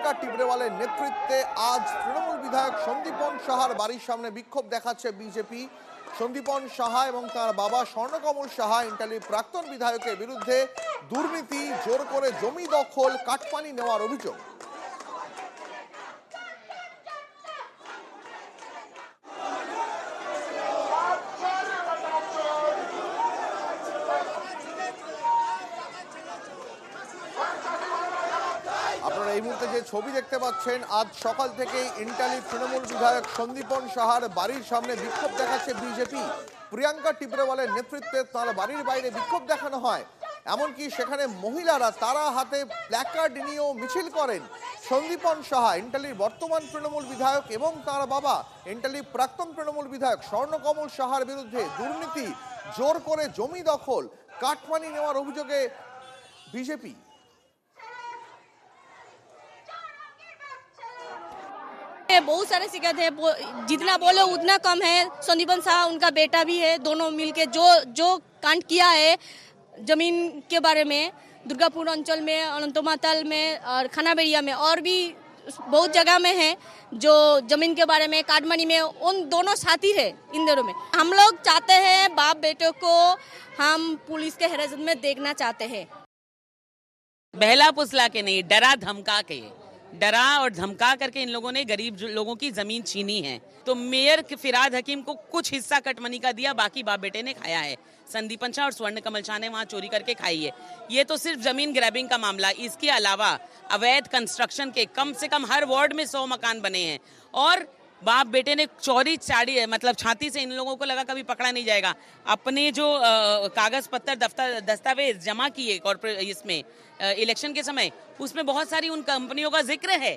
প্রিয়াঙ্কা টিবরেওয়ালের নেতৃত্বে আজ তৃণমূল বিধায়ক সন্দীপন সাহার বাড়ির সামনে বিক্ষোভ দেখাচ্ছে বিজেপি। সন্দীপন সাহা এবং তার বাবা স্বর্ণকমল সাহা ইন্টালির প্রাক্তন বিধায়কের বিরুদ্ধে দুর্নীতি, জোর করে জমি দখল, কাটমানি নেওয়ার অভিযোগ। আপনারা এই মুহূর্তে যে ছবি দেখতে পাচ্ছেন, আজ সকাল থেকেই ইন্টালি তৃণমূল বিধায়ক সন্দীপন সাহার বাড়ির সামনে বিক্ষোভ দেখাচ্ছে বিজেপি। প্রিয়াঙ্কা টিবরেওয়ালের নেতৃত্বে তার বাড়ির বাইরে বিক্ষোভ দেখানো হয়, এমনকি সেখানে মহিলারা তারা হাতে প্ল্যাকার্ড নিয়েও মিছিল করেন। সন্দীপন সাহা ইন্টালির বর্তমান তৃণমূল বিধায়ক এবং তার বাবা ইন্টালির প্রাক্তন তৃণমূল বিধায়ক স্বর্ণকমল সাহার বিরুদ্ধে দুর্নীতি, জোর করে জমি দখল, কাটমানি নেওয়ার অভিযোগে বিজেপি। बहुत सारे शिकायत है, जितना बोलो उतना कम है। संदीपन शाह उनका बेटा भी है, दोनों मिलके जो कांड किया है जमीन के बारे में, दुर्गापुर अंचल में, अनंतमातल में और खानाबेड़िया में और भी बहुत जगह में है जो जमीन के बारे में, काटमानी में, उन दोनों साथी है इन दोनों में। हम लोग चाहते हैं बाप बेटे को हम पुलिस के हिरासत में देखना चाहते हैं। बहला फुसला के नहीं, डरा धमका के, डरा और धमका करके इन लोगों ने गरीब लोगों की जमीन छीनी है। तो मेयर फिराद हकीम को कुछ हिस्सा कटमनी का दिया, बाकी बाप बेटे ने खाया है। संदीपन शाह और स्वर्ण कमल शाह ने वहाँ चोरी करके खाई है। ये तो सिर्फ जमीन ग्रैबिंग का मामला, इसके अलावा अवैध कंस्ट्रक्शन के कम से कम हर वार्ड में 100 मकान बने हैं और बाप बेटे ने चोरी चाड़ी, मतलब छाती से इन लोगों को लगा कभी पकड़ा नहीं जाएगा। अपने जो कागज पत्तर दस्तावेज जमा किए कॉर्पोरेट इसमें इलेक्शन के समय, उसमें बहुत सारी उन कंपनियों का जिक्र है